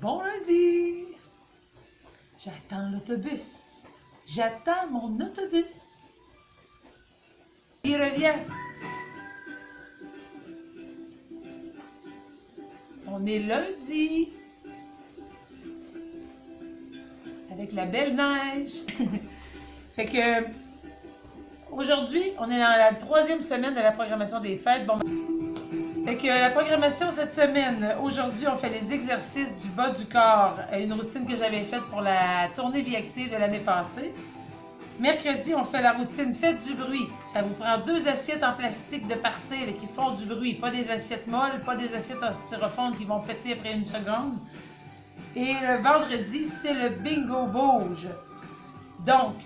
Bon lundi! J'attends l'autobus. J'attends mon autobus. Il revient. On est lundi. Avec la belle neige. Fait que aujourd'hui, on est dans la 3e semaine de la programmation des fêtes. Bon, fait que la programmation cette semaine, aujourd'hui, on fait les exercices du bas du corps, une routine que j'avais faite pour la tournée Vie Active de l'année passée. Mercredi, on fait la routine Faites du bruit. Ça vous prend 2 assiettes en plastique de party qui font du bruit. Pas des assiettes molles, pas des assiettes en styrofoam qui vont péter après une seconde. Et le vendredi, c'est le bingo bouge. Donc,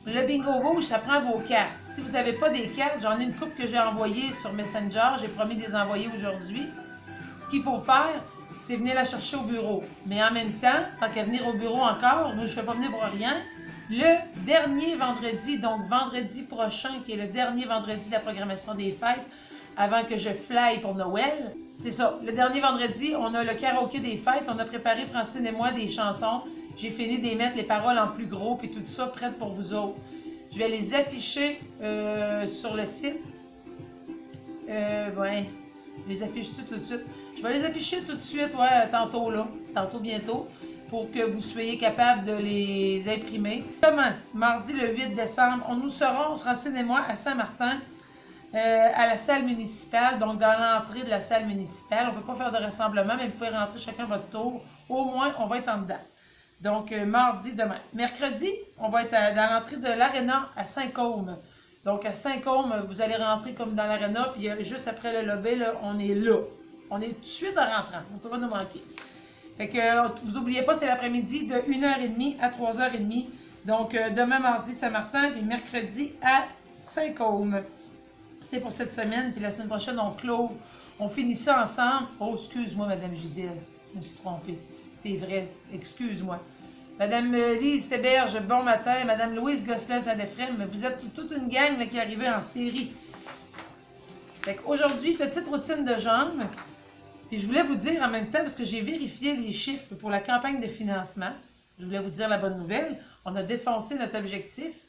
le bingo bouge, ça prend vos cartes. Si vous n'avez pas des cartes, j'en ai une couple que j'ai envoyée sur Messenger. J'ai promis de les envoyer aujourd'hui. Ce qu'il faut faire, c'est venir la chercher au bureau. Mais en même temps, tant qu'à venir au bureau encore, moi je ne vais pas venir pour rien. Le dernier vendredi, donc vendredi prochain, qui est le dernier vendredi de la programmation des fêtes, avant que je fly pour Noël, c'est ça. Le dernier vendredi, on a le karaoké des fêtes. On a préparé, Francine et moi, des chansons. J'ai fini de les mettre les paroles en plus gros, puis tout ça, prête pour vous autres. Je vais les afficher sur le site. Ouais, je les affiche tout de suite. Je vais les afficher tout de suite, ouais, tantôt là, tantôt bientôt, pour que vous soyez capable de les imprimer. Demain, mardi le 8 décembre, nous serons, Francine et moi, à Saint-Martin, à la salle municipale, donc dans l'entrée de la salle municipale. On ne peut pas faire de rassemblement, mais vous pouvez rentrer chacun votre tour. Au moins, on va être en dedans. Donc, mardi, demain. Mercredi, on va être dans l'entrée de l'Arena à Saint-Côme. Donc, à Saint-Côme, vous allez rentrer comme dans l'Arena, puis juste après le lobby, là, on est là. On est tout de suite en rentrant. On ne peut pas nous manquer. Fait que, vous n'oubliez pas, c'est l'après-midi de 1h30 à 3h30. Donc, demain, mardi, Saint-Martin, puis mercredi à Saint-Côme. C'est pour cette semaine, puis la semaine prochaine, on clôt. On finit ça ensemble. Oh, excuse-moi, Madame Gisèle. Je me suis trompée. C'est vrai. Excuse-moi. Madame Lise Théberge, bon matin. Madame Louise Gosselin Saint-Ephraim, vous êtes toute une gang là, qui est arrivée en série. Fait qu'aujourd'hui, petite routine de jambes. Puis je voulais vous dire en même temps, parce que j'ai vérifié les chiffres pour la campagne de financement. Je voulais vous dire la bonne nouvelle. On a défoncé notre objectif.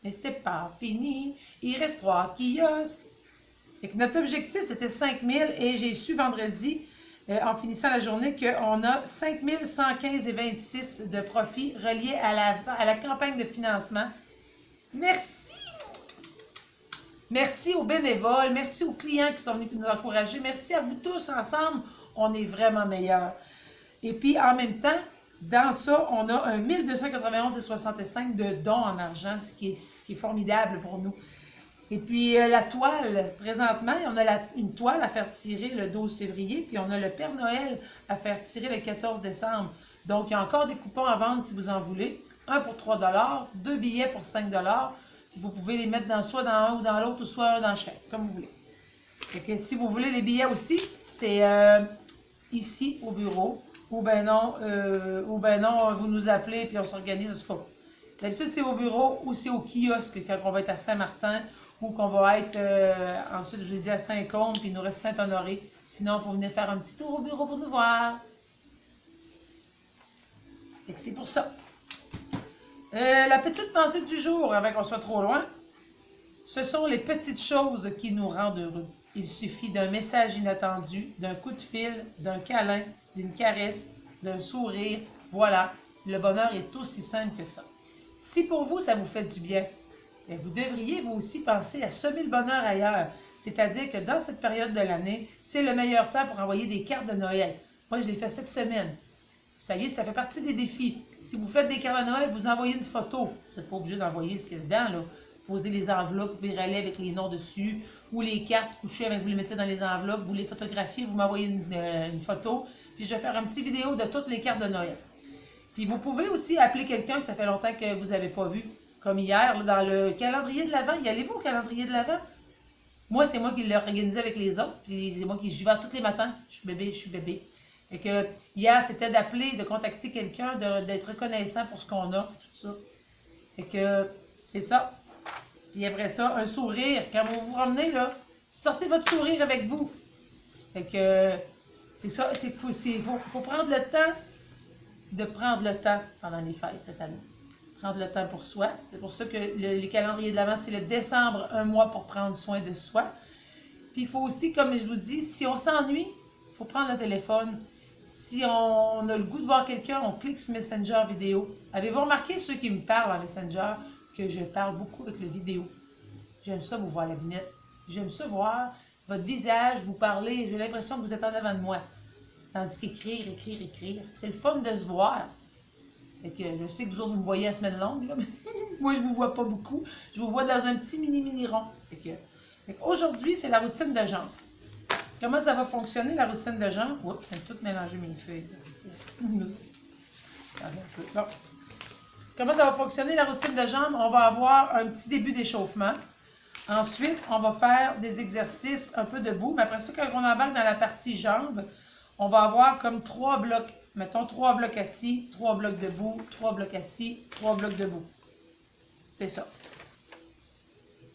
Mais c'était pas fini. Il reste 3 kiosques. Fait que notre objectif, c'était 5 000 et j'ai su vendredi, en finissant la journée, qu'on a 5 115,26 de profit reliés à la campagne de financement. Merci! Merci aux bénévoles, merci aux clients qui sont venus nous encourager, merci à vous tous ensemble, on est vraiment meilleurs. Et puis, en même temps, dans ça, on a un 1291,65 de dons en argent, ce qui est formidable pour nous. Et puis, la toile, présentement, on a une toile à faire tirer le 12 février, puis on a le Père Noël à faire tirer le 14 décembre. Donc, il y a encore des coupons à vendre si vous en voulez. Un pour 3 $, 2 billets pour 5 $. Puis vous pouvez les mettre soit dans un ou dans l'autre, ou soit un dans chaque, comme vous voulez. Fait que si vous voulez les billets aussi, c'est ici, au bureau. Ou ben non, vous nous appelez, puis on s'organise. D'habitude, c'est au bureau ou c'est au kiosque quand on va être à Saint-Martin ou qu'on va être, ensuite, je vous l'ai dit, à Saint-Côme, puis il nous reste Saint-Honoré. Sinon, il faut venir faire un petit tour au bureau pour nous voir. Fait que c'est pour ça. La petite pensée du jour, avant qu'on soit trop loin, ce sont les petites choses qui nous rendent heureux. Il suffit d'un message inattendu, d'un coup de fil, d'un câlin, d'une caresse, d'un sourire. Voilà, le bonheur est aussi simple que ça. Si pour vous, ça vous fait du bien, vous devriez vous aussi penser à semer le bonheur ailleurs. C'est-à-dire que dans cette période de l'année, c'est le meilleur temps pour envoyer des cartes de Noël. Moi, je l'ai fait cette semaine. Ça y est, ça fait partie des défis. Si vous faites des cartes de Noël, vous envoyez une photo. Vous n'êtes pas obligé d'envoyer ce qu'il y a dedans, là. Posez les enveloppes, vous relais avec les noms dessus, ou les cartes couchées avec vous les mettez dans les enveloppes, vous les photographiez, vous m'envoyez une photo, puis je vais faire une petite vidéo de toutes les cartes de Noël. Puis vous pouvez aussi appeler quelqu'un que ça fait longtemps que vous n'avez pas vu, comme hier, là, dans le calendrier de l'Avent. Y allez-vous au calendrier de l'Avent? Moi, c'est moi qui l'ai organisé avec les autres, puis c'est moi qui j'y vais tous les matins. Je suis bébé. Fait que hier, c'était d'appeler, de contacter quelqu'un, d'être reconnaissant pour ce qu'on a, tout ça. Fait que c'est ça. Puis après ça, un sourire. Quand vous vous promenez, là, sortez votre sourire avec vous. Fait que C'est ça, faut prendre le temps de prendre le temps pendant les fêtes cette année. Prendre le temps pour soi. C'est pour ça que les calendriers de l'Avent, c'est le décembre, un mois pour prendre soin de soi. Puis il faut aussi, comme je vous dis, si on s'ennuie, il faut prendre le téléphone. Si on a le goût de voir quelqu'un, on clique sur Messenger vidéo. Avez-vous remarqué, ceux qui me parlent en Messenger, que je parle beaucoup avec le vidéo? J'aime ça vous voir la binette. J'aime ça voir votre visage, vous parler. J'ai l'impression que vous êtes en avant de moi. Tandis qu'écrire, c'est le fun de se voir. Fait que je sais que vous autres, vous me voyez à semaine longue, là, mais moi, je vous vois pas beaucoup. Je vous vois dans un petit mini rond. Aujourd'hui, c'est la routine de jambes. Comment ça va fonctionner, la routine de jambes? Oups, j'ai tout mélangé mes feuilles. Bon. Comment ça va fonctionner, la routine de jambes? On va avoir un petit début d'échauffement. Ensuite, on va faire des exercices un peu debout. Mais après ça, quand on embarque dans la partie jambes, on va avoir comme 3 blocs. Mettons 3 blocs assis, 3 blocs debout, 3 blocs assis, 3 blocs debout. C'est ça.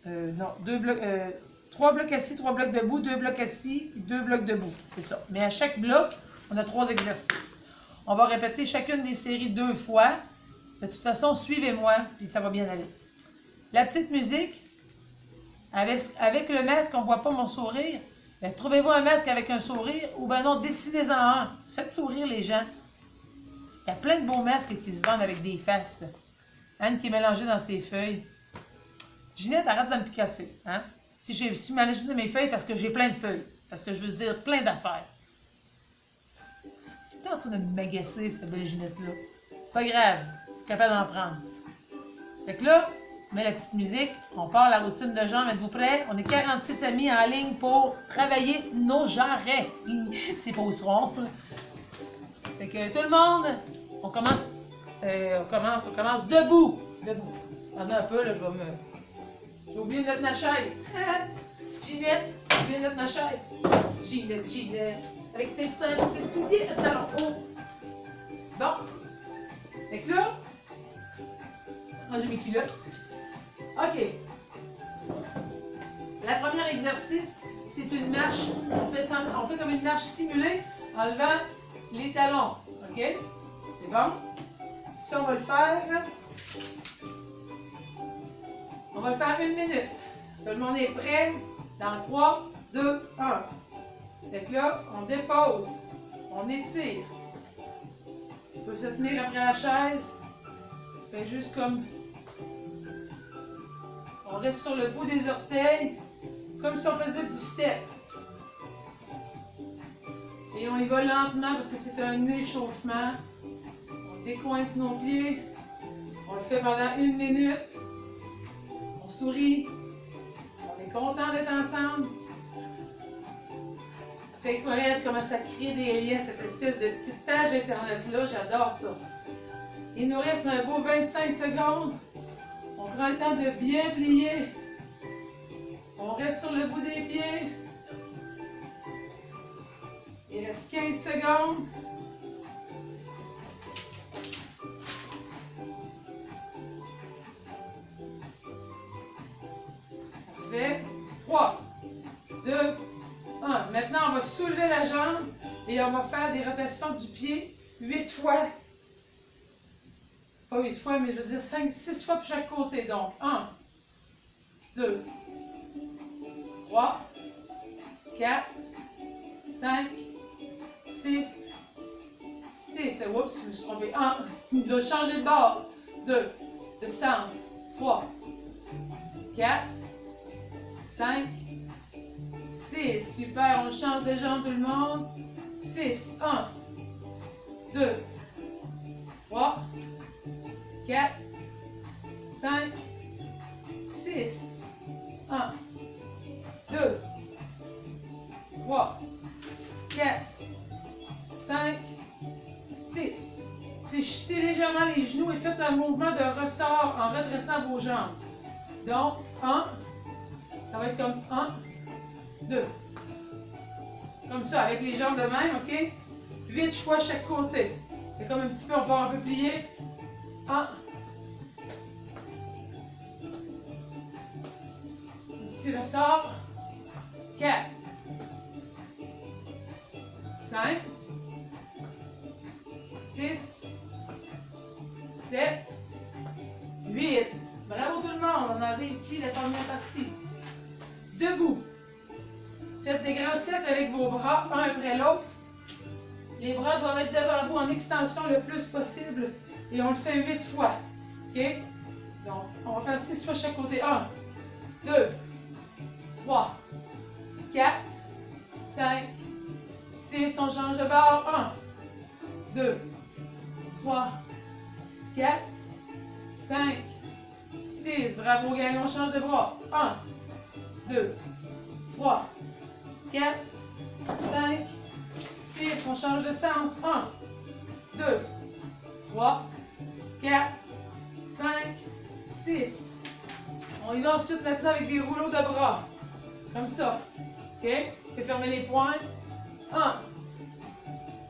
Non, 3 blocs assis, 3 blocs debout, 2 blocs assis, 2 blocs debout. C'est ça. Mais à chaque bloc, on a 3 exercices. On va répéter chacune des séries 2 fois. De toute façon, suivez-moi, puis ça va bien aller. La petite musique, avec le masque, on ne voit pas mon sourire. Ben, trouvez-vous un masque avec un sourire, ou ben non, dessinez-en un. Faites sourire les gens. Il y a plein de beaux masques qui se vendent avec des faces. Anne qui est mélangée dans ses feuilles. Ginette, arrête de me picasser. Hein? Si je mélange de mes feuilles, parce que j'ai plein de feuilles. Parce que je veux dire plein d'affaires. Tout le temps en train de m'agacer, cette belle Ginette-là. C'est pas grave. Je suis capable d'en prendre. Fait que là, on met la petite musique. On part la routine de jambes. Êtes-vous prêts? On est 46 amis en ligne pour travailler nos jarrets. C'est pas au son. Fait que tout le monde, on commence debout. Debout. Attendez un peu, là, j'ai oublié de mettre ma chaise. Ginette, j'ai oublié de mettre ma chaise. Ginette. Avec tes seins, tes souliers à talons hauts. Bon. Fait que là, j'ai mes culottes. OK. Le premier exercice, c'est une marche. On fait comme une marche simulée en levant les talons. OK? C'est bon? Ça, on va le faire. On va le faire 1 minute. Tout le monde est prêt? Dans 3, 2, 1. Fait que là, on dépose. On étire. On peut se tenir après la chaise. On fait juste comme... On reste sur le bout des orteils, comme si on faisait du step. Et on y va lentement parce que c'est un échauffement. On décoince nos pieds. On le fait pendant 1 minute. On sourit. On est content d'être ensemble. C'est incroyable comment ça crée des liens, cette espèce de petite page Internet-là. J'adore ça. Il nous reste un beau 25 secondes. On prend le temps de bien plier. On reste sur le bout des pieds. Il reste 15 secondes. Parfait. 3, 2, 1. Maintenant, on va soulever la jambe et on va faire des rotations du pied 8 fois. Pas 8 fois, mais je veux dire 5, 6 fois pour chaque côté. Donc, 1, 2, 3, 4, 5, 6, 6. Oups, je me suis trompée. 1, il doit changer de bord. 2, de sens. 3, 4, 5, 6. Super, on change de jambe tout le monde. 6, 1, 2, 3, 4, 5, 6, 1, 2, 3, 4, 5, 6. Fléchissez légèrement les genoux et faites un mouvement de ressort en redressant vos jambes. Donc, 1, ça va être comme 1, 2. Comme ça, avec les jambes de même, OK? 8 fois chaque côté. C'est comme un petit peu, on part un peu plier. 1. Un petit ressort. 4. 5, 6, 7, 8. Bravo tout le monde, on a réussi la première partie. Debout. Faites des grands cercles avec vos bras, un après l'autre. Les bras doivent être devant vous en extension le plus possible. Et on le fait 8 fois. OK? Donc, on va faire 6 fois chaque côté. 1, 2, 3, 4, 5, 6. On change de bord. 1, 2, 3, 4, 5, 6. Bravo, gang. On change de bras. 1, 2, 3, 4, 5, 6. On change de sens. 1, 2, 3, 4, 5, 6. On y va ensuite maintenant avec des rouleaux de bras. Comme ça. OK? Vous pouvez fermer les poings. 1,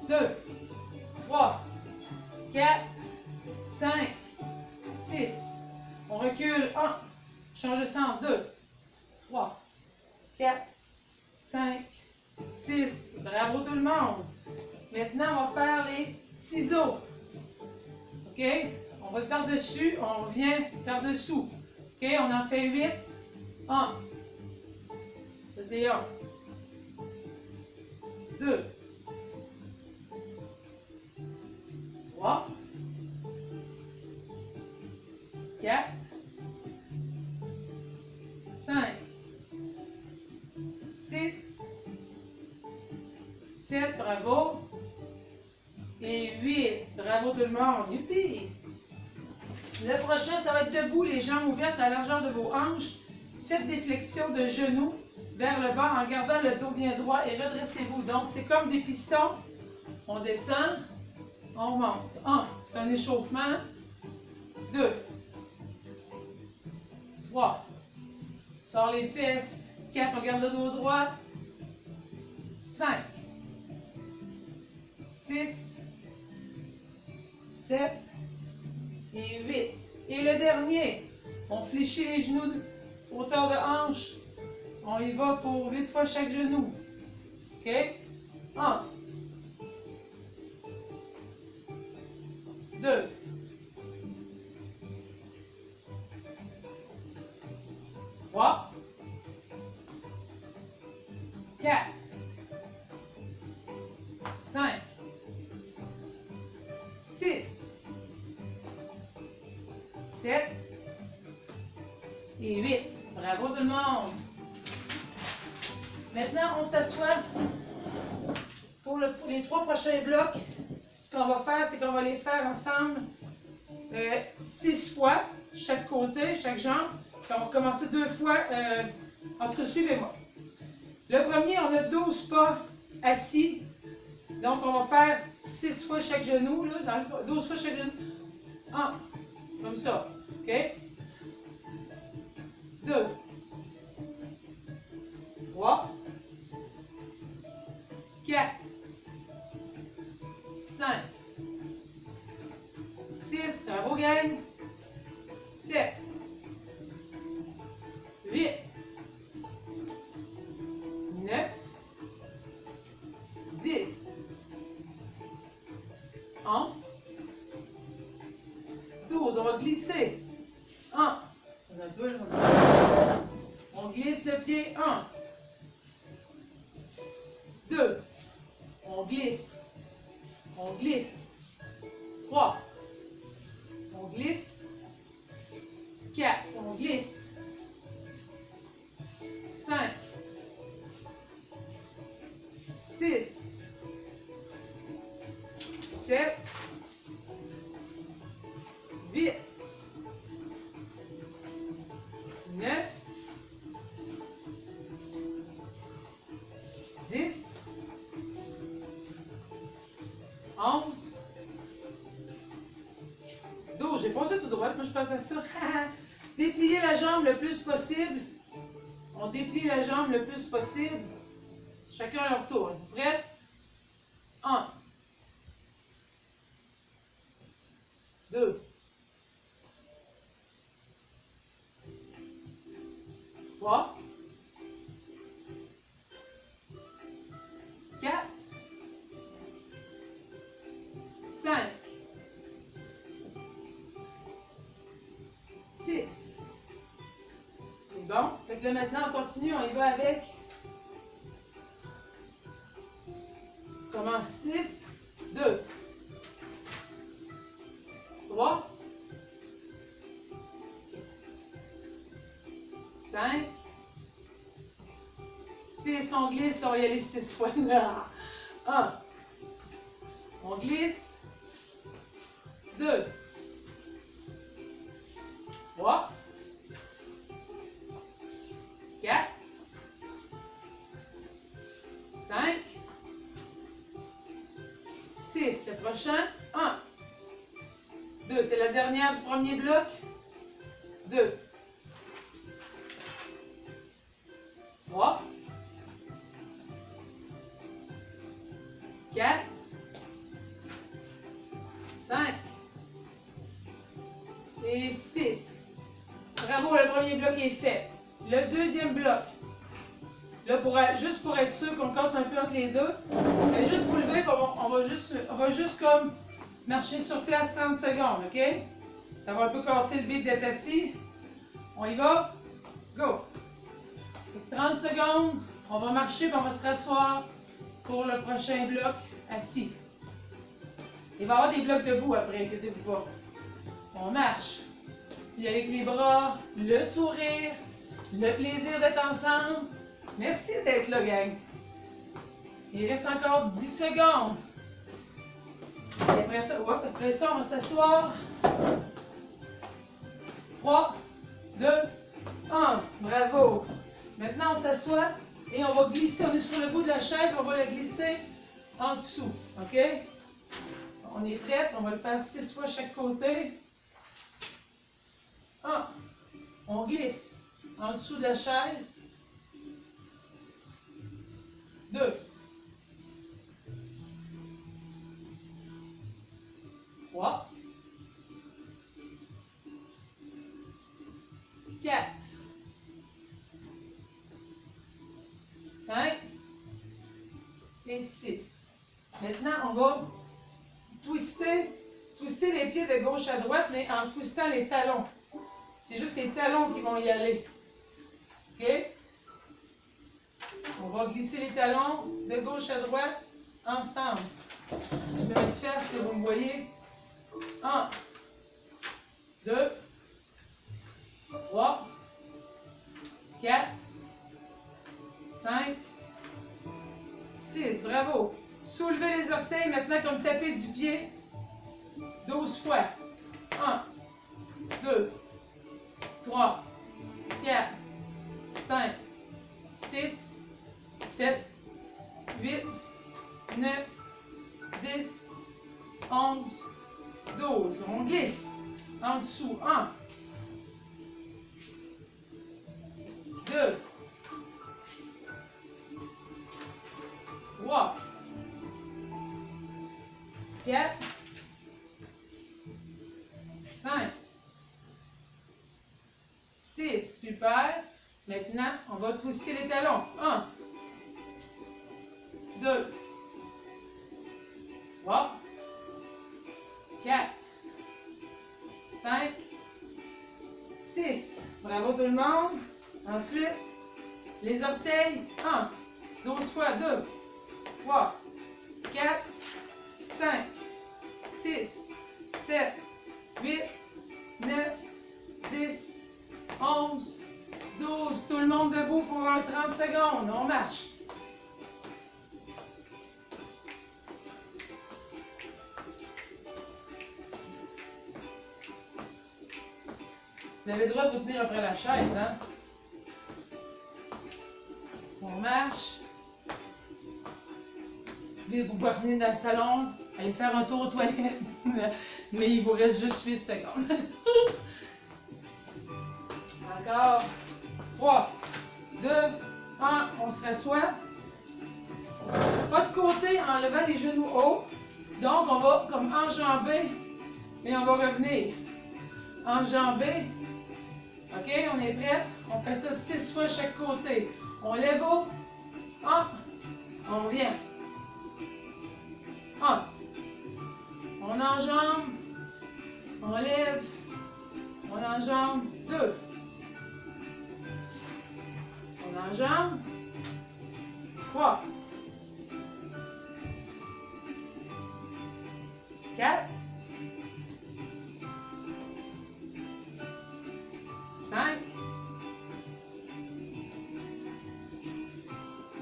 2, 3, 4, 5, 6. On recule. 1. Change de sens. 2, 3, 4, 5, 6. Bravo tout le monde. Maintenant, on va faire les ciseaux. OK? On va par-dessus, on revient par-dessous. OK? On en fait 8. 1. Ça, c'est 1. 2. 3. 4. 5. 6. 7. Bravo. Et 8. Bravo tout le monde. Youpi! Le prochain, ça va être debout, les jambes ouvertes à la largeur de vos hanches. Faites des flexions de genoux vers le bas en gardant le dos bien droit et redressez-vous. Donc, c'est comme des pistons. On descend, on remonte. 1, c'est un échauffement. 2, 3, sort les fesses. 4, on garde le dos droit. 5, 6, 7 et 8. Et le dernier, on fléchit les genoux, hauteur de hanche. On y va pour 8 fois chaque genou. OK? 1, 2, 3, 4, 5, 6, 7 et 8. Bravo tout le monde. Maintenant, on s'assoit pour les 3 prochains blocs. Ce qu'on va faire, c'est qu'on va les faire ensemble 6 fois, chaque côté, chaque jambe. Puis on va commencer 2 fois. En tout cas, suivez-moi. Le premier, on a 12 pas assis. Donc, on va faire 6 fois chaque genou, là, 12 fois chaque genou. 1, comme ça. OK? 2, 3, 4, 5, 6, bravo gang, 7, 8, 9, 10, 11, 12. On va glisser. 1. On glisse le pied. 1. 2. On glisse. On glisse. 3. On glisse. 4. On glisse. 5. 6. 7. 8. 9. 10. 11. 12. J'ai passé tout droit, moi je passe à ça. Dépliez la jambe le plus possible. On déplie la jambe le plus possible. Chacun à leur tour. Vous prêts? 1. 2. 3. 4. 5, 6. C'est bon. Fait que là, maintenant, on continue. On y va avec. On commence 6, 2, 3, 5, 6. On glisse. Là, on va y aller 6 fois. 1. On glisse. 2. 3. 4. 5. 6. Le prochain. 1. 2. C'est la dernière du premier bloc. 2. 3. 4. 5. Et 6. Bravo, le premier bloc est fait. Le deuxième bloc. Là, juste pour être sûr qu'on casse un peu entre les deux, vous allez juste vous lever, on va juste comme marcher sur place 30 secondes, OK? Ça va un peu casser le vide d'être assis. On y va? Go! 30 secondes, on va marcher et on va se rasseoir pour le prochain bloc assis. Il va y avoir des blocs debout après, inquiétez-vous pas. On marche. Puis avec les bras, le sourire, le plaisir d'être ensemble. Merci d'être là, gang. Il reste encore 10 secondes. Et après ça, on va s'asseoir. 3, 2, 1. Bravo. Maintenant, on s'assoit et on va glisser. On est sur le bout de la chaise, on va la glisser en dessous. OK? On est prêt. On va le faire 6 fois chaque côté. 1. On glisse en dessous de la chaise. 2. 3. 4. 5. Et 6. Maintenant, on va twister les pieds de gauche à droite, mais en twistant les talons. C'est juste les talons qui vont y aller. OK? On va glisser les talons de gauche à droite ensemble. Si je me mets de face, que vous me voyez. 1, 2, 3, 4, 5, 6. Bravo. Soulevez les orteils maintenant comme taper du pied 12 fois. 1, 2, 3, 4, 5, 6, 7, 8, 9, 10, 11, 12. On glisse en dessous. 1, 2, 3, 4, 5, 6. Super. Maintenant, on va twister les talons. 1, 2, 3, 4, 5, 6. Bravo tout le monde. Ensuite, les orteils. 1, 12 fois. 2, 3, 4, 5, 6, 7, 8, 9, 10, 11, 12. Tout le monde debout pour 30 secondes. On marche. Vous avez le droit de vous tenir après la chaise, hein? On marche. Vous pouvez vous promener dans le salon, aller faire un tour aux toilettes, mais il vous reste juste 8 secondes. Encore. 3, 2, 1, on se rassoit. Pas de côté en levant les genoux hauts. Donc, on va comme enjamber et on va revenir. Enjamber. OK, on est prêt? On fait ça 6 fois chaque côté. On lève haut. 1. On revient. 1. On enjambe, on lève, on enjambe, 2. On enjambe, 3. 4. 5.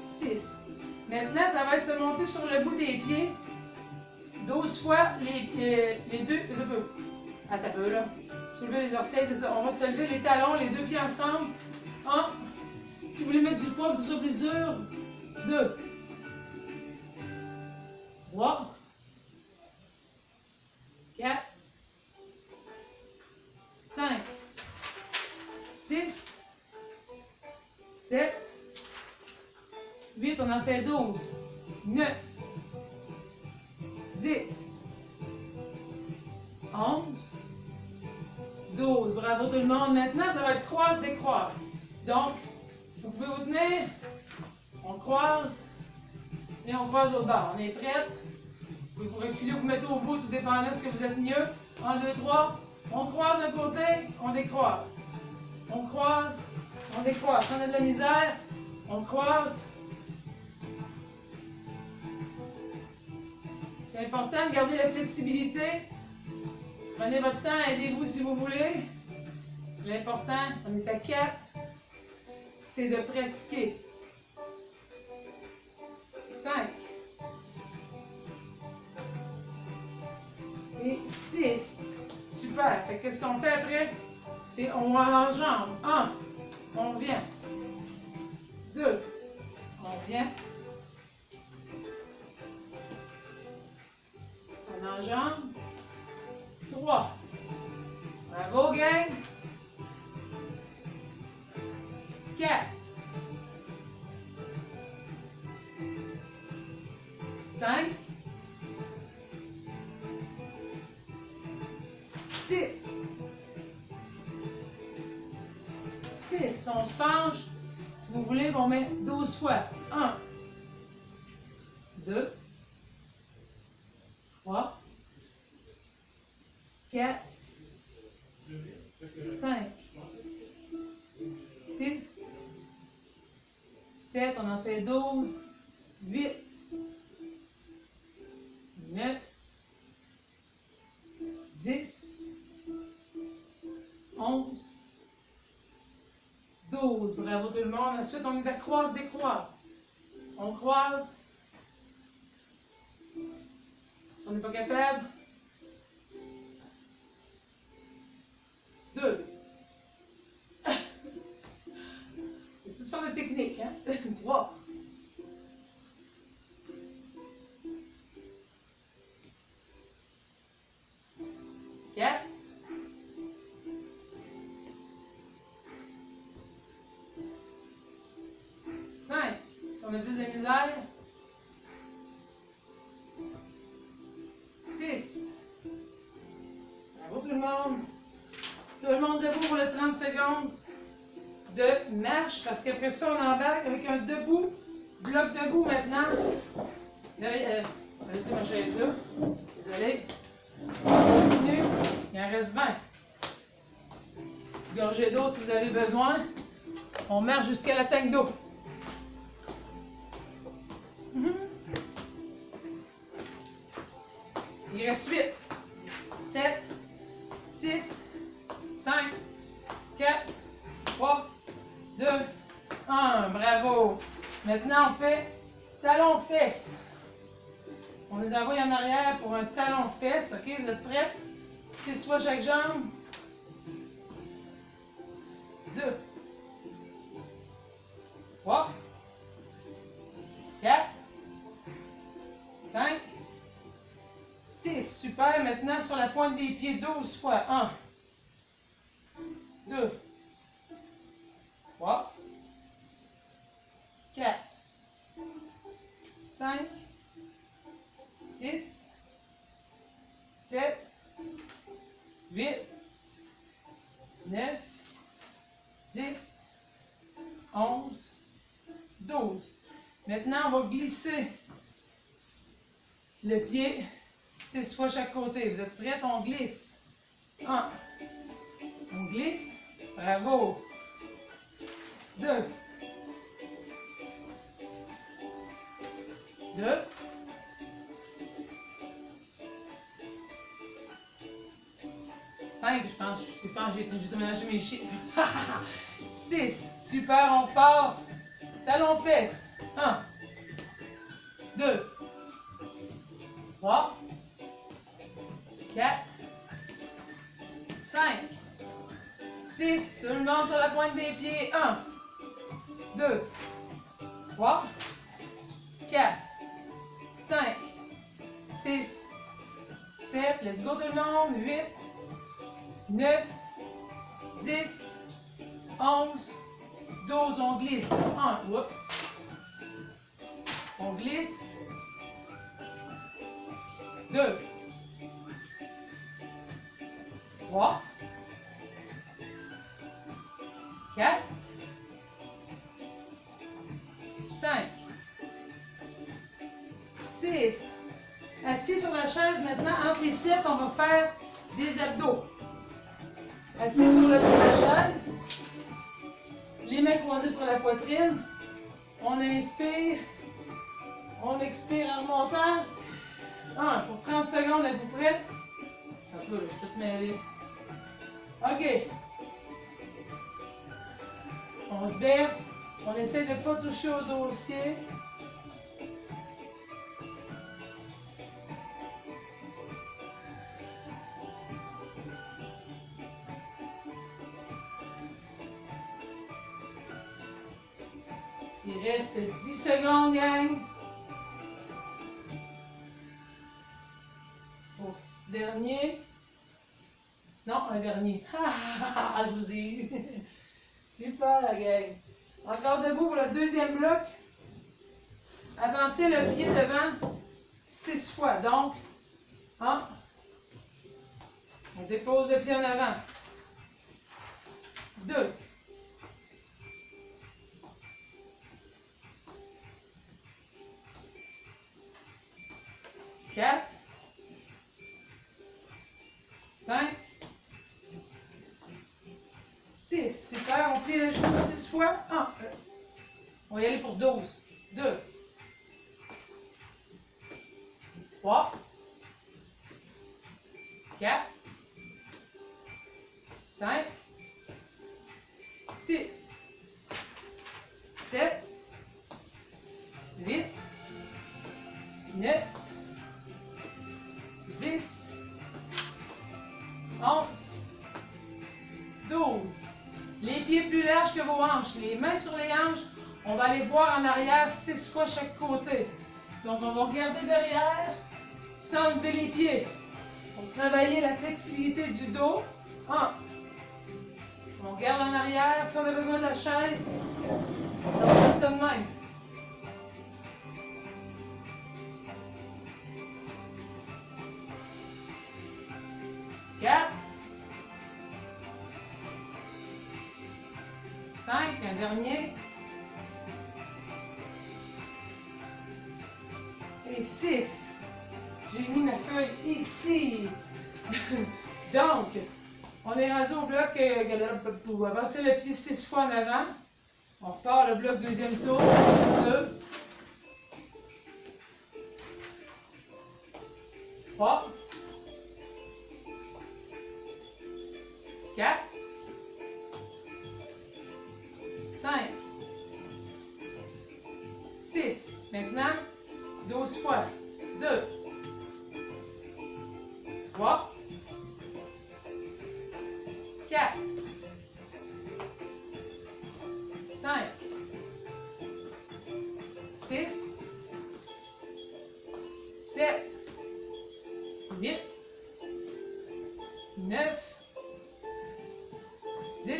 6. Maintenant, ça va être se monter sur le bout des pieds 12 fois les deux. Attends un peu là. Soulever les orteils, c'est ça. On va se lever les talons, les deux pieds ensemble. 1. Si vous voulez mettre du poids, que ce soit plus dur. 2. 3. 4. 5. 6. 7. 8, on en fait 12. 9. 10. 11. 12. Bravo tout le monde. Maintenant, ça va être croise-décroise. Donc, vous pouvez vous tenir. On croise. Et on croise au bord. On est prêts? Vous pouvez vous reculer, vous mettez au bout, tout dépendant de ce que vous êtes mieux. 1, 2, 3. On croise d'un côté, on décroise. On croise, on décroise. Si on a de la misère, on croise. C'est important de garder la flexibilité. Prenez votre temps, aidez-vous si vous voulez. L'important, on est à 4, c'est de pratiquer. 5. Et 6. Super. Fait que qu'est-ce qu'on fait après? C'est on enjambe. 1. On revient. 2. On revient. On enjambe. 3. Bravo, gang. 4. 5. 6. 6. On se penche. Si vous voulez, on met 12 fois. 1. 2. 3. 4. 5. 6. 7. On en fait 12. 8. 9. 10. 11. 12. Bravo tout le monde. Ensuite, on est à croise-décroise. On croise. Si on n'est pas capable. 2. Il y a toutes sortes de techniques, hein? 3. 4. 5. Si on a plus de misère. 6. Bravo tout le monde. Tout le monde debout pour les 30 secondes de marche, parce qu'après ça, on embarque avec un debout, bloc debout maintenant. Derrière, je vais laisser ma chaise là. Désolé. On continue. Il en reste 20. Petite gorgée d'eau si vous avez besoin. On marche jusqu'à la tank d'eau. Il reste 8, 7, 6, 5, 4, 3, 2, 1. Bravo. Maintenant, on fait talon-fesse. On les envoie en arrière pour un talon-fesse. OK, vous êtes prêts? 6 fois chaque jambe. 2, 3, 4, 5, 6. Super. Maintenant, sur la pointe des pieds, 12 fois. 1, 2, 3, 4, 5, 6, 7, 8, 9, 10, 11, 12. Maintenant, on va glisser le pied 6 fois chaque côté. Vous êtes prêts? On glisse. 1. On glisse. Bravo. 2. 2. 5, je pense j'ai mélangé mes chiffres. 6. Super, on part. Talons fesses. 1. 2. 3. 4. 5. 6. Tout le monde sur la pointe des pieds. 1. 2. 3. 4. 5. 6. 7. Let's go tout le monde. 8. 9, 10, 11, 12, on glisse. 1, on glisse. 2, 3, 4, 5, 6. Assis sur la chaise, maintenant, entre les 7, on va faire des abdos. Assis sur le bout de la chaise, les mains croisées sur la poitrine. On inspire, on expire en remontant. 1, pour 30 secondes, êtes-vous prêts? Un peu, là, je suis toute mêlée. OK. On se berce. On essaie de ne pas toucher au dossier. Il reste 10 secondes, gang. Pour ce dernier. Non, un dernier. Je vous ai eu. Super, gang. Encore debout pour le deuxième bloc. Avancez le pied devant 6 fois. Donc, 1. On dépose le pied en avant. 2. 4, 5, 6. Super, on plie le genou 6 fois. 1. On va y aller pour 12. 2. 3. 4. 5. 6. 7. 8. 9. 10, 11, 12. Les pieds plus larges que vos hanches. Les mains sur les hanches. On va aller voir en arrière 6 fois chaque côté. Donc, on va regarder derrière sans lever les pieds. Pour travailler la flexibilité du dos. 1. On regarde en arrière. Si on a besoin de la chaise, on va faire ça de même. 4, 5, un dernier, et 6. J'ai mis ma feuille ici. Donc, on est rendu au bloc pour avancer le pied 6 fois en avant. On repart le bloc deuxième tour. 2, 3, 4, 5, 6. Maintenant, 12 fois. 2, 3, 4, 5, 6, 7, 8, 9, 10,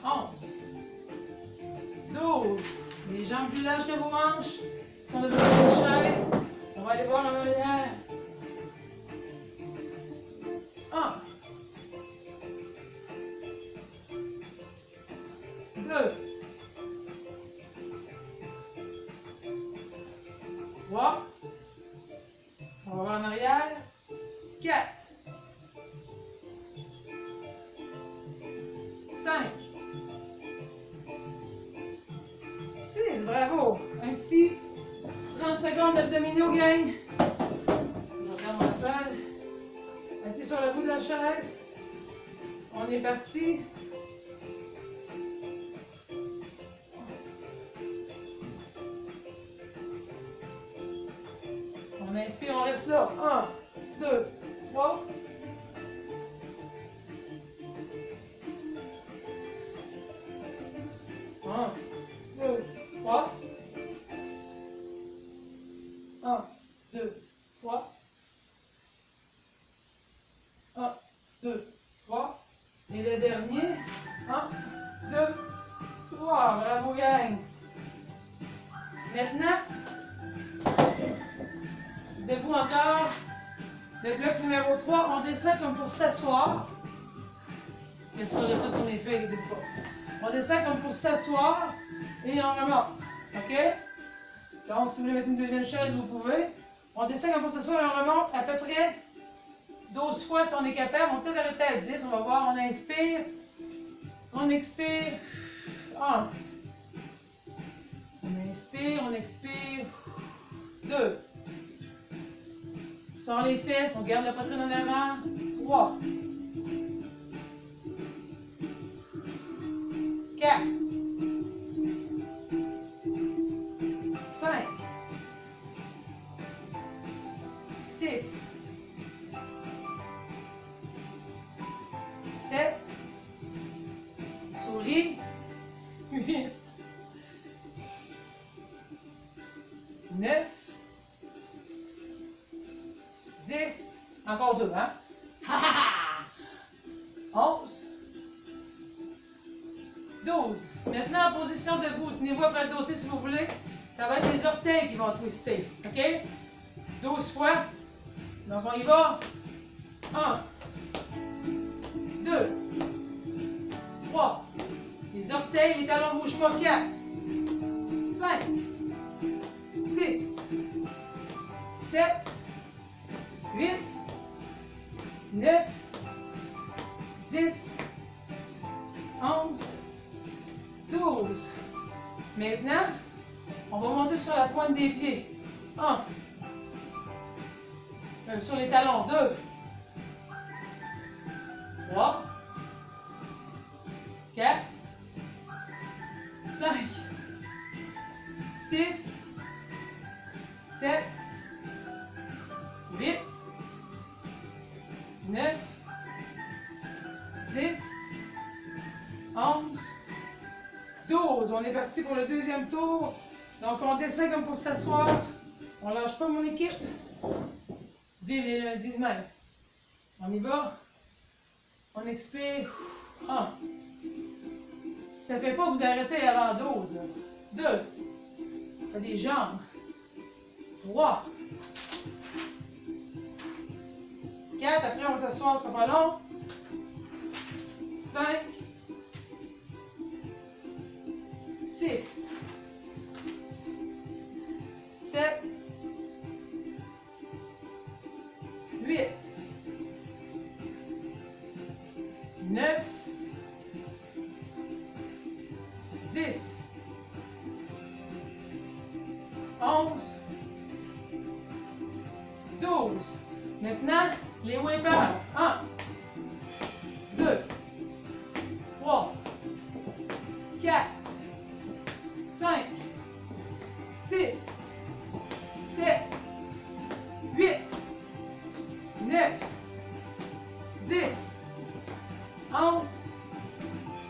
11, 12. Les jambes plus larges que vos hanches. Si on a besoin d'une chaise, on va aller voir en arrière. 1, 2, 3, On va en arrière. 4. 5. 6. Bravo. Un petit 30 secondes d'abdominaux, gang. Je regarde ma feuille. Assis sur le bout de la chaise. On est parti. On inspire, on reste là. 1, 2, 3. Un, 2, 3. 1, 2, 3. 1, 2, 3. Et le dernier. 1, 2, 3. Bravo, gang. Maintenant, debout encore. Le bloc numéro 3, on descend comme pour s'asseoir. Bien sûr, je ne pas sur mes feuilles, des fois. On descend comme pour s'asseoir et on remonte. OK? Donc, si vous voulez mettre une deuxième chaise, vous pouvez. On descend comme pour s'asseoir et on remonte à peu près 12 fois si on est capable. On peut peut-être arrêter à 10. On va voir. On inspire. On expire. 1. On inspire, on expire. 2. Sors les fesses, on garde la poitrine en avant. 3. 4. 5. 6. 7. Souris. 8. 9. 10. Encore 2, hein? 11. 12. Maintenant, en position debout. Tenez-vous après le dossier si vous voulez. Ça va être les orteils qui vont twister. OK? 12 fois. Donc, on y va. 1. 2. 3. Les orteils, les talons ne bougent pas. 4. 5. 6. 7. 8. 9. 10. 11. 12. Maintenant, on va monter sur la pointe des pieds. 1. Sur les talons. 2. 3. 4. 5. 6. 7. 8. 9. 10. 11. 12. On est parti pour le deuxième tour. Donc, on descend comme pour s'asseoir. On lâche pas mon équipe. Vive les lundis de même. On y va. On expire. 1. Si ça ne fait pas, vous arrêtez avant 12. 2. Fait des jambes. 3. 4. Après, on va s'asseoir, ça sera pas long. 5. 6. 7. 8. 9. 10. 11. 12. Maintenant, les whippers. 1. 2. 3. 4. 5. 6. 7. 8. 9. 10. 11.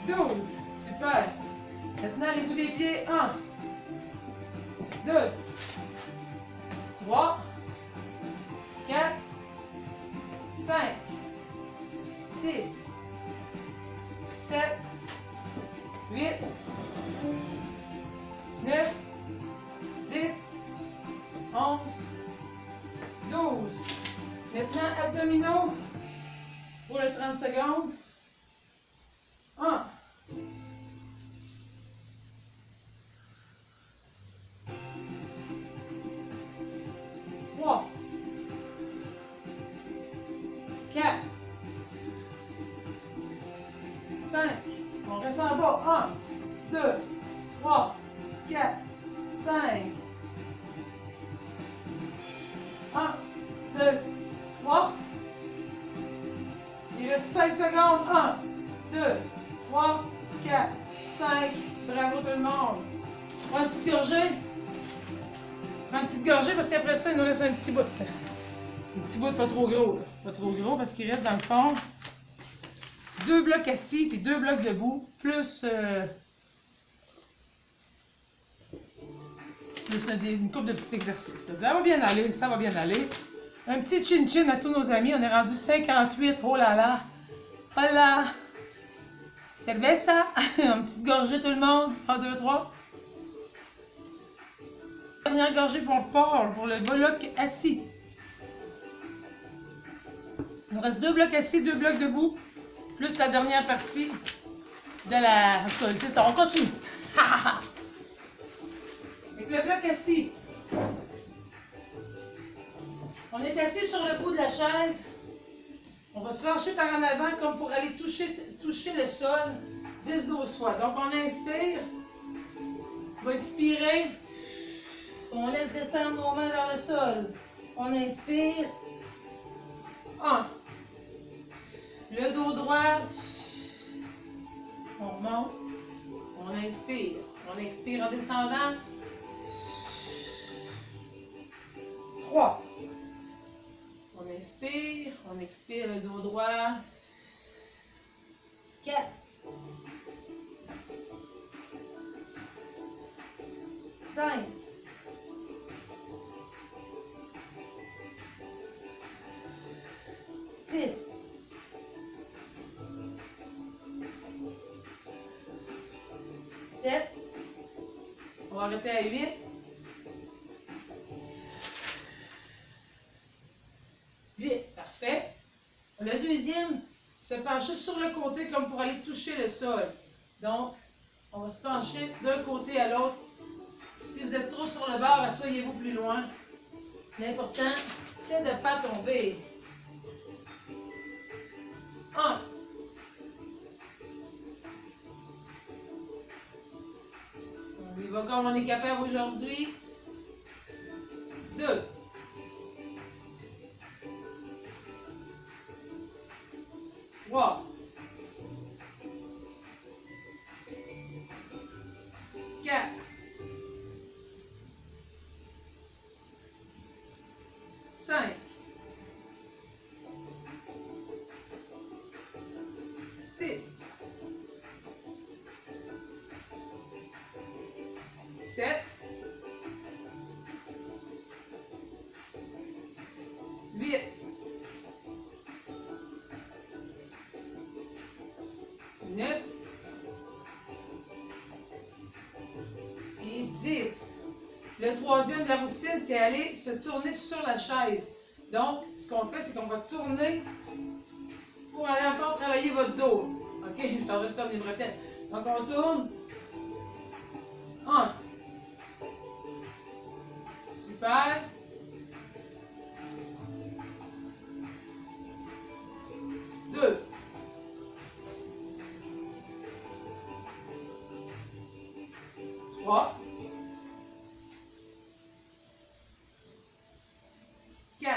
12. Super. Maintenant, les bouts des pieds. 1. 2. 3. 4. 5. 6. 7. 8. 9. 10. 11. 12. Maintenant, abdominaux pour les 30 secondes. 1. 3. va. 1, 2, 3, 4, 5. 1, 2, 3. Il reste 5 secondes. 1, 2, 3, 4, 5. Bravo tout le monde. Prends une petite gorgée. Prends une petite gorgée parce qu'après ça, il nous reste un petit bout. Un petit bout pas trop gros. Là. Pas trop gros parce qu'il reste dans le fond 2 blocs assis puis 2 blocs debout. Plus une couple de petits exercices. Ça va bien aller, ça va bien aller. Un petit chin-chin à tous nos amis. On est rendu 58. Oh là là. Oh là. Cerveza. Une petite gorgée tout le monde. 1, 2, 3. Dernière gorgée pour le porc, pour le bloc assis. Il nous reste 2 blocs assis, 2 blocs debout. Plus la dernière partie de la... En tout cas, c'est ça, on continue. Avec le bloc assis. On est assis sur le bout de la chaise. On va se pencher par en avant comme pour aller toucher le sol 10-12 fois. Donc, on inspire. On va expirer. On laisse descendre nos mains vers le sol. On inspire. 1. Le dos droit. On remonte. On inspire. On expire en descendant. 3. On inspire. On expire le dos droit. 4. 5. 6. 7. On va arrêter à 8. 8. Parfait. Le deuxième, se pencher sur le côté comme pour aller toucher le sol. Donc, on va se pencher d'un côté à l'autre. Si vous êtes trop sur le bord, asseyez-vous plus loin. L'important, c'est de ne pas tomber. 1. On y va comme on est capable aujourd'hui. 2. 3. 4. 5. 6. 7. 8. 9. Et 10. Le troisième de la routine, c'est aller se tourner sur la chaise. Donc, ce qu'on fait, c'est qu'on va tourner pour aller encore travailler votre dos. OK? Je suis en train de tourner les bretelles. Donc, on tourne. 1. Super. 2. 3. 4.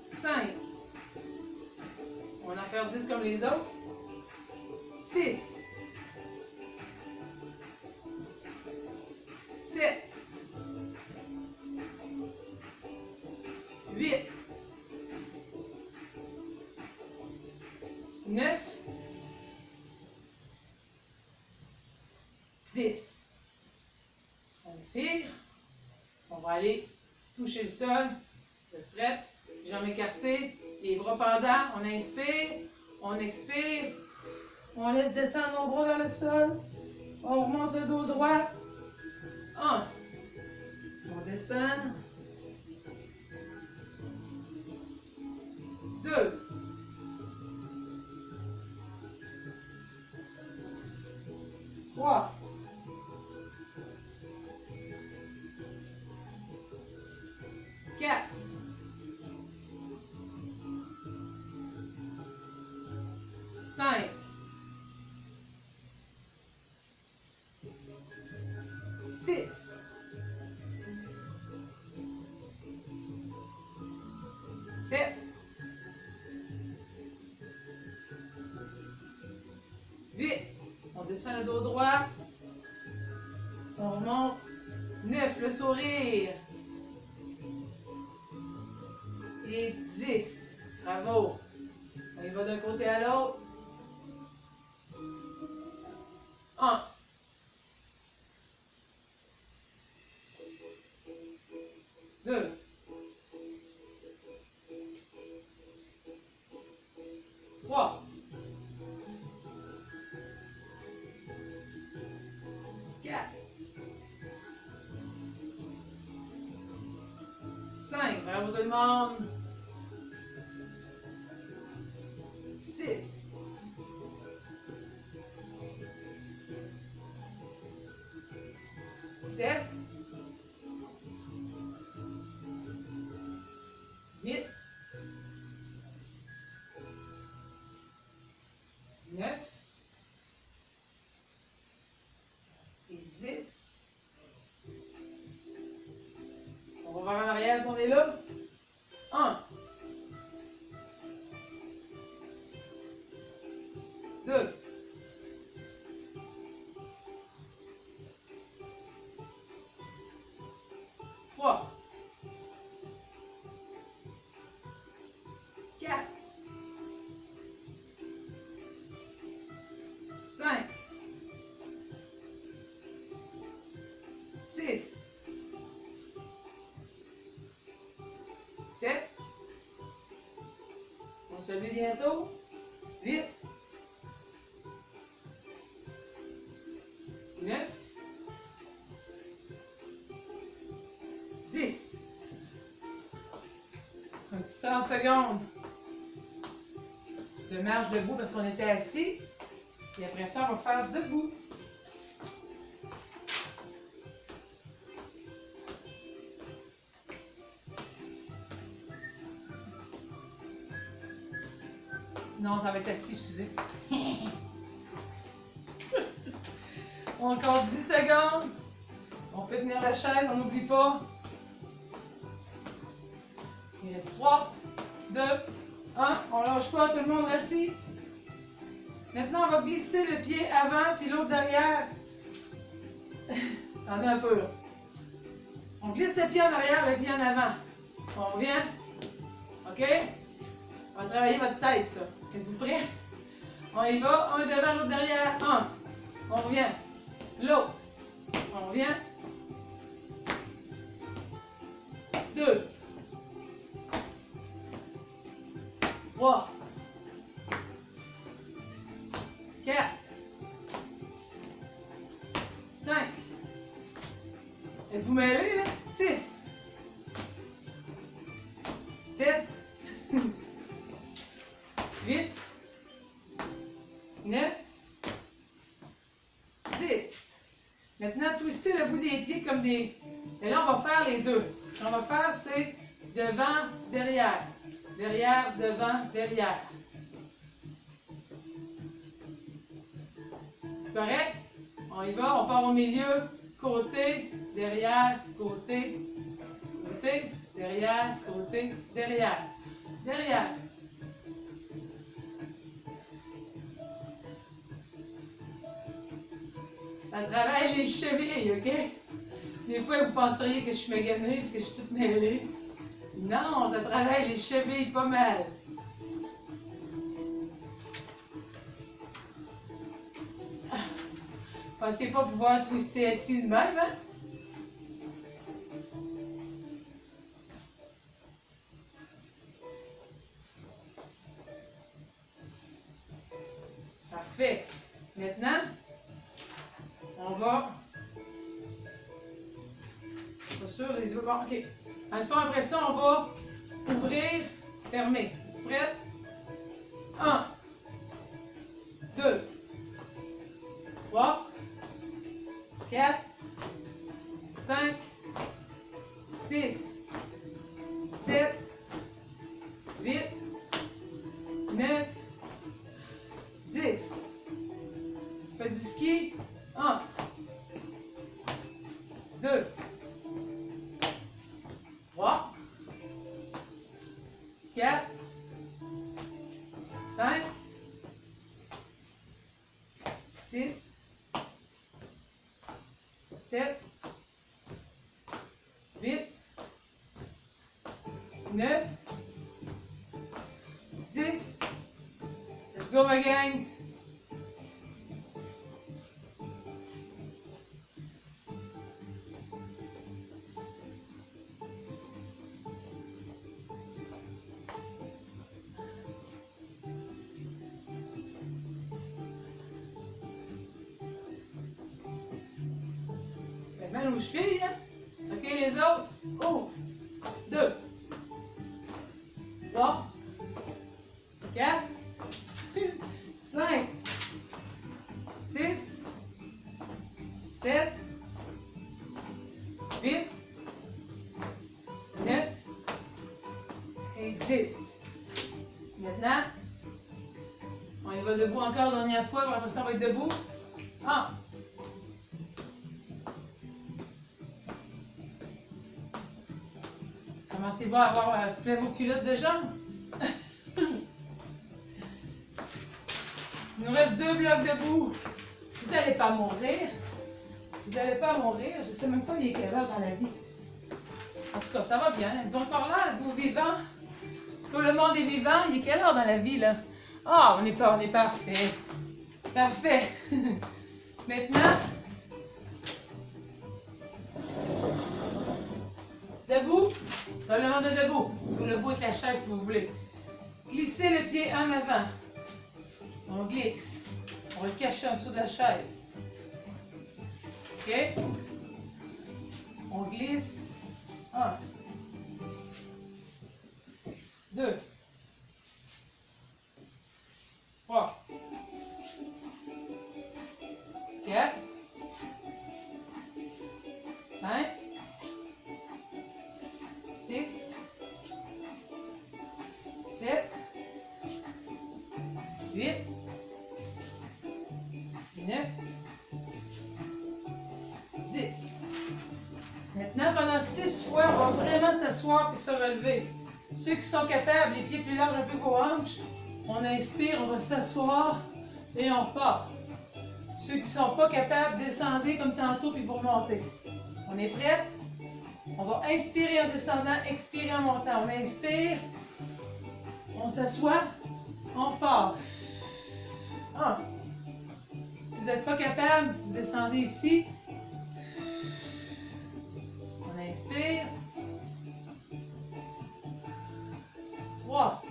5. On va en faire 10 comme les autres. 6. 7. 8. 9. 10. On inspire. On va aller toucher le sol. Vous êtes prêts? Jambes écartées, les bras pendants. On inspire. On expire. On laisse descendre nos bras vers le sol. On remonte le dos droit. 1. On descend. 2. 3. 4. 6, 7, 8, on descend le dos droit, on remonte, 9, le sourire, et 10, bravo, on y va d'un côté à l'autre, 1, 2, 3, 4, 5, bravo tout le monde, 6, 7, 8, 9 et 10. On va vers en arrière si on est là. 1, 2, 3, 4, 5, 6, 7, on se vit bientôt, 8, 9, 10. Un petit 30 secondes de marche debout parce qu'on était assis. Et après ça, on va faire debout. Non, ça va être assis, excusez. Encore 10 secondes. On peut tenir la chaise, on n'oublie pas. Il reste 3, 2, 1. On ne lâche pas, tout le monde assis. Maintenant, on va glisser le pied avant puis l'autre derrière. Attendez un peu, là. On glisse le pied en arrière, le pied en avant. On revient. OK? On va travailler votre tête, ça. Êtes-vous prêts? On y va. Un devant, l'autre derrière. 1. On revient. L'autre. On revient. 2. 3. 4. 5. Êtes-vous mêlés, là? 6. 7. 8. 9. 10. Maintenant, twistez le bout des pieds comme des... Et là, on va faire les deux. Ce qu'on va faire, c'est devant, derrière. Derrière, devant, derrière. C'est correct? On y va, on part au milieu. Côté, derrière, côté, côté, derrière, côté, derrière. Derrière. Ça travaille les chevilles, OK? Des fois, vous penseriez que je suis maganée et que je suis toute mêlée. Non, ça travaille les chevilles pas mal. Pensez pas pouvoir twister assis de même, hein? Parfait. Maintenant, on va... Pas sûr, les deux... Bon, OK. Dans le fond, après ça, on va ouvrir, fermer. Prête? 1, 2, 3, 4, 5, 6, 7, 8, 9, 10. Faites du ski. 1, 2, 3, 4, 5, 6, 7, 8, 9, 10. Let's go, ma gang. Mal aux chevilles, hein? OK, les autres. Oh! 2, 3, 4, 5, 6, 7, 8, 9 et 10. Maintenant, on y va debout encore une dernière fois, après ça on va être debout. 1. Commencez-vous à avoir plein vos culottes de jambes. Il nous reste 2 blocs debout. Vous n'allez pas mourir. Vous n'allez pas mourir. Je ne sais même pas il est quelle heure dans la vie. En tout cas, ça va bien. Êtes-vous encore là? Êtes-vous vivants? Tout le monde est vivant. Il est quelle heure dans la vie, là? Ah, on est parfait. Parfait. Maintenant, debout. Probablement de debout. Ou le bout de la chaise si vous voulez. Glissez le pied en avant. On glisse. On va le cacher en dessous de la chaise. OK? On glisse. 1. 2. 3. 4. 5. 6, 7, 8, 9, 10. Maintenant, pendant 6 fois, on va vraiment s'asseoir et se relever. Ceux qui sont capables, les pieds plus larges un peu qu'aux hanches, on inspire, on va s'asseoir et on repart. Ceux qui ne sont pas capables, descendez comme tantôt puis vous remontez. On est prêts? On va inspirer en descendant, expirer en montant. On inspire, on s'assoit, on part. 1. Si vous n'êtes pas capable, vous descendez ici. On inspire. 3.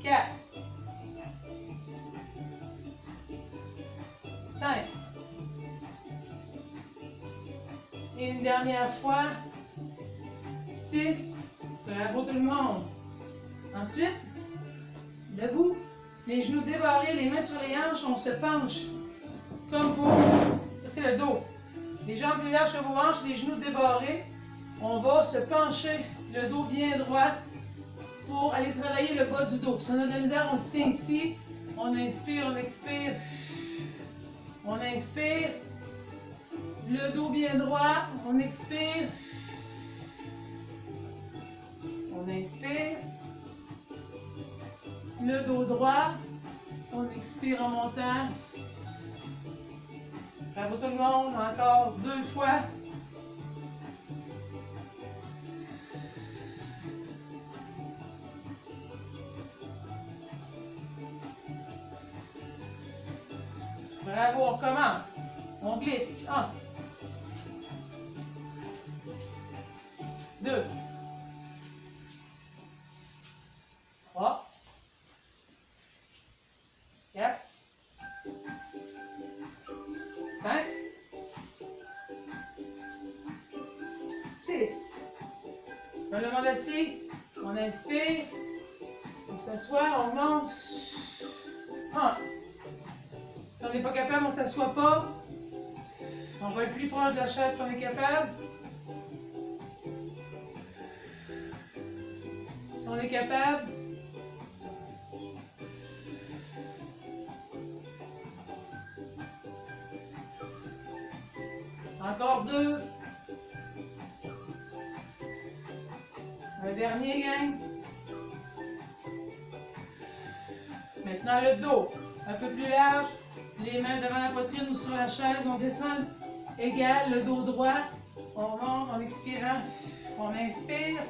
4. 5. Et une dernière fois. 6. Bravo tout le monde. Ensuite, debout, les genoux débarrés, les mains sur les hanches, on se penche. Comme pour, c'est le dos. Les jambes plus larges que vos hanches, les genoux débarrés. On va se pencher, le dos bien droit, pour aller travailler le bas du dos. Si on a de la misère, on se tient ici. On inspire, on expire. On inspire. Le dos bien droit, on expire. On inspire. Le dos droit, on expire en montant. Bravo tout le monde, encore 2 fois. Bravo, on recommence. On glisse. 1. 2. 3. 4. 5. 6. Relèvement d'assis. On inspire. On s'assoit, on monte. 1. Si on n'est pas capable, on ne s'assoit pas. On va être plus proche de la chaise qu'on est capable. Si on est capable. Encore 2. Un dernier, gang. Maintenant, le dos. Un peu plus large. Les mains devant la poitrine ou sur la chaise. On descend égal, le dos droit. On monte en expirant. On inspire.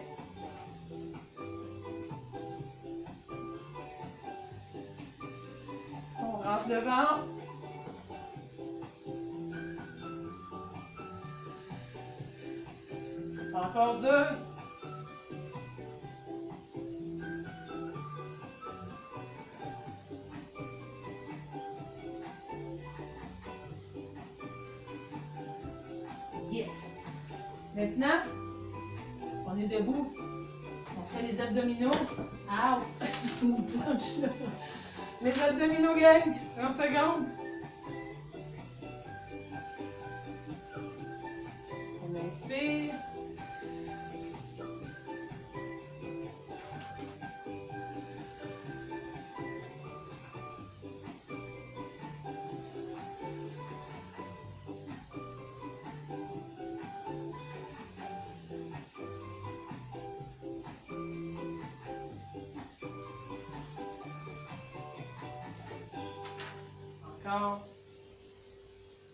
On rentre devant. Encore 2. Yes. Maintenant, on est debout. On fait les abdominaux. Ouh! Les abdominaux, gang. 30 secondes. On inspire.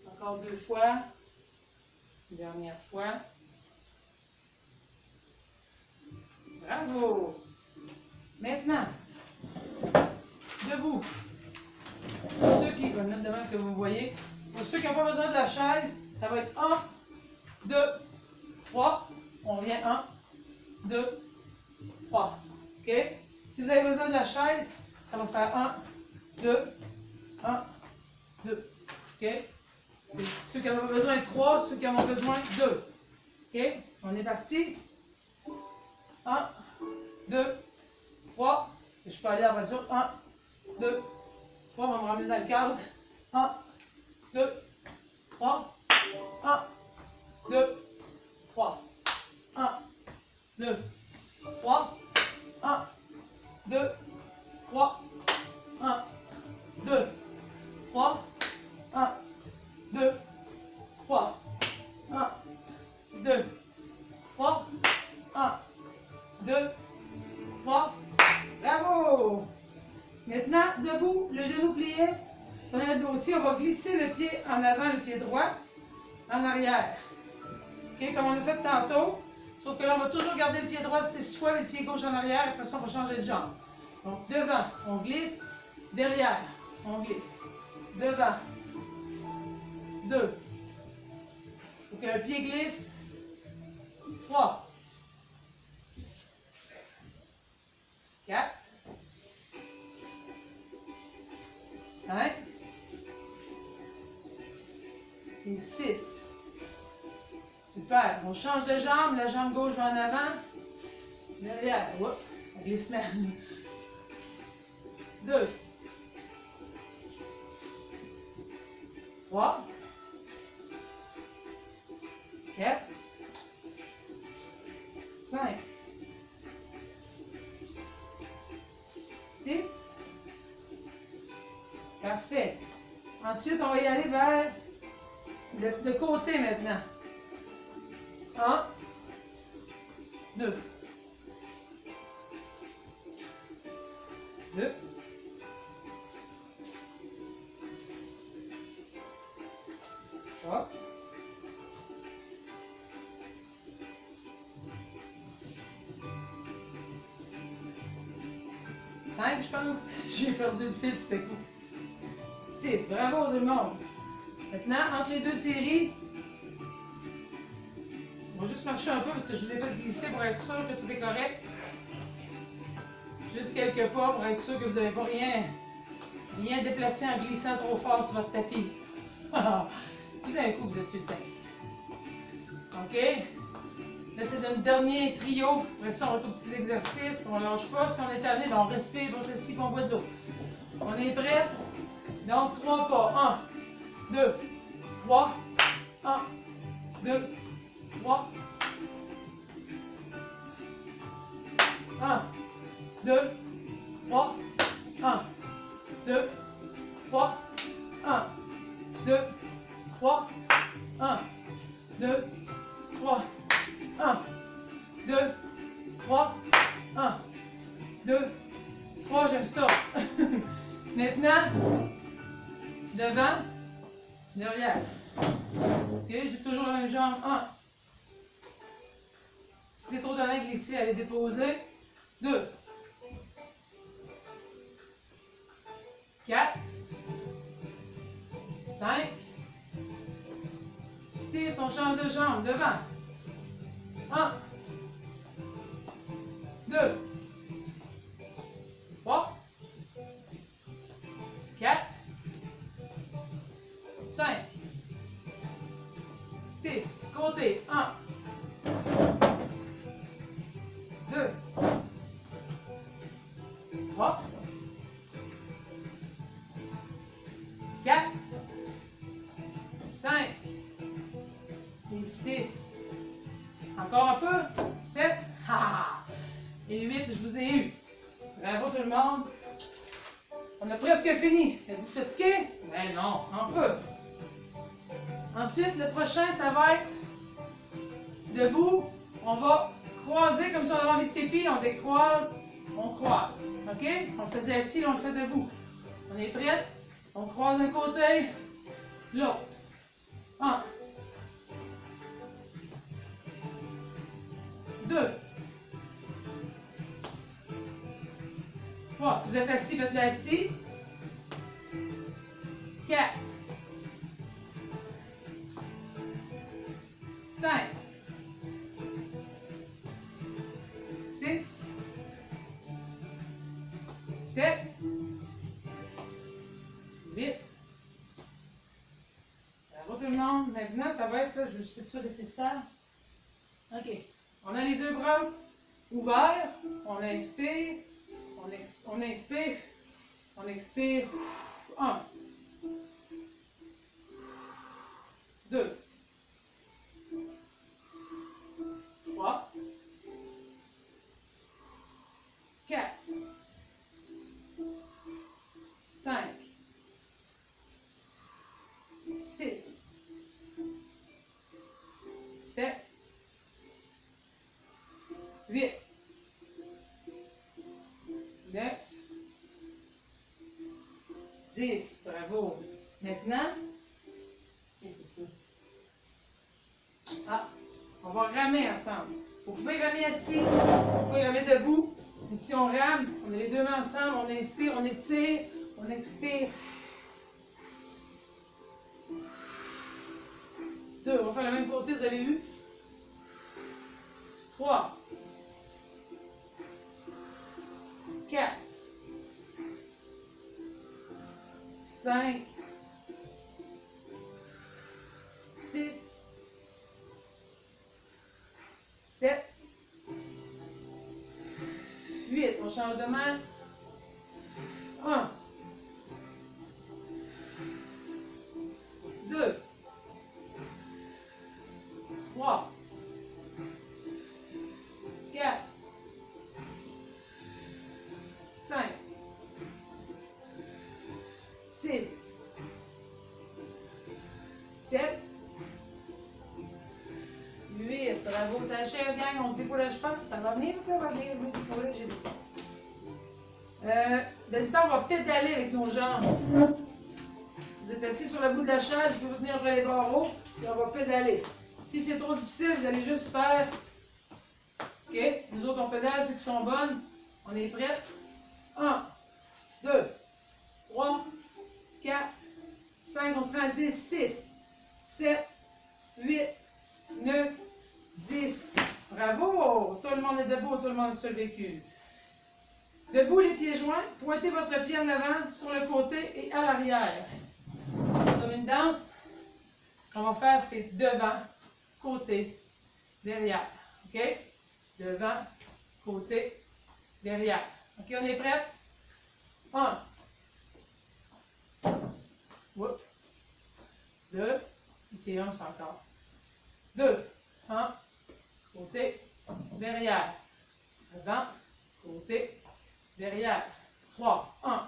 Encore 2 fois. Une dernière fois. Bravo! Maintenant, debout. Pour ceux qui, je vais me mettre devant que vous voyez. Pour ceux qui n'ont pas besoin de la chaise, ça va être 1, 2, 3. On vient 1, 2, 3. OK? Si vous avez besoin de la chaise, ça va faire 1, 2, 1, 2. OK? Ceux qui n'en ont pas besoin, 3. Ceux qui en ont besoin, 2. OK? On est parti. 1, 2, 3. Et je peux aller à la voiture. 1, 2, 3. On va me ramener dans le cadre. 1, 2, 3. 1, 2, 3. 1, 2, 3. 1, 2, 3. 1, 2, 3. 1, 2, 3. 1, 2, 3. 1, 2, 3. Bravo! Maintenant, debout, le genou plié. On a le dossier, on va glisser le pied en avant, le pied droit, en arrière. OK, comme on a fait tantôt. Sauf que là, on va toujours garder le pied droit 6 fois, le pied gauche en arrière. Après ça, on va changer de jambe. Donc, devant, on glisse. Derrière, on glisse. Devant. 2. Il faut que le pied glisse. 3. 4. 5. Et 6. Super. On change de jambe. La jambe gauche va en avant. Derrière. Oups, ça glisse mal. 2. 3. 4. 5. 6. Parfait. Ensuite, on va y aller vers le côté maintenant. 1, 2. 2. 3. 5, je pense. J'ai perdu le fil tout à coup. 6. Bravo tout le monde. Maintenant, entre les deux séries, on va juste marcher un peu parce que je vous ai fait glisser pour être sûr que tout est correct. Juste quelques pas pour être sûr que vous n'avez pas rien déplacé en glissant trop fort sur votre tapis. Tout d'un coup, vous êtes sur le tapis. OK? Là, c'est notre dernier trio. Après ça, on va aux petits exercices. On ne lâche pas. Si on est tanné, ben on respire, on s'assied, on boit de l'eau. On est prêt? Donc, 3 pas. 1, 2, 3. 1, 2, 3. 1, 2, 3. 1, 2, 3. 1, 2, 3. 1, derrière. OK, j'ai toujours la même jambe. 1. Si c'est trop tendant à glisser, allez déposer. 2. 4. 5. 6. On change de jambe. Devant. 1. 2. 3. 4. 5. 6. Comptez. 1. 2. 3. 4. 5. Et 6. Encore un peu. 7. Et 8. Je vous ai eu. Bravo tout le monde. On a presque fini. Êtes-vous fatigué? Ben non, en feu. Ensuite, le prochain, ça va être debout. On va croiser comme si on avait envie de pipi. On décroise, on croise. OK? On le faisait assis, là, on le fait debout. On est prêts? On croise d'un côté, l'autre. 1. 2. 3. Si vous êtes assis, faites-le assis. 4. 5. 6. 7. 8. Bravo tout le monde. Maintenant, ça va être, je vais juste être sûr que c'est ça. OK. On a les deux bras ouverts. On inspire. On inspire. On expire. 1. 2. 3. 4. 5. 6. 7. 8. 9. 10. Bravo. Maintenant, qu'est-ce que c'est ça? Ah, on va ramer ensemble. Vous pouvez ramer assis, vous pouvez ramer debout. Et si on rame, on a les deux mains ensemble, on inspire, on étire, on expire. 2. On va faire le même côté, vous avez vu? 3. 4. 5. 6. 7. 8. On change de main. 1. 2. 3. 4. 5. 6. 7. 8. Bravo, ça achève, gang. On se décourage pas. Ça va venir, ça va venir. Oui, découragez-vous. Dans le temps, on va pédaler avec nos jambes. Vous êtes assis sur le bout de la chaise, vous pouvez vous tenir après les barreaux, et on va pédaler. Si c'est trop difficile, vous allez juste faire. OK? Nous autres, on pédale, ceux qui sont bonnes. On est prêts? 1, 2, 3, 4, 5, on se rend à 10, 6, 7, 8, 9, 10. Bravo! Tout le monde est debout, tout le monde est sur le véhicule. Debout, les pieds joints, pointez votre pied en avant, sur le côté et à l'arrière. Comme une danse, on va faire c'est devant, côté, derrière. OK? Devant, côté, derrière. OK, on est prêts? 1. 2. Ici, 1, c'est encore. 2. 1. Côté, derrière. Devant, côté, derrière. 3. 1.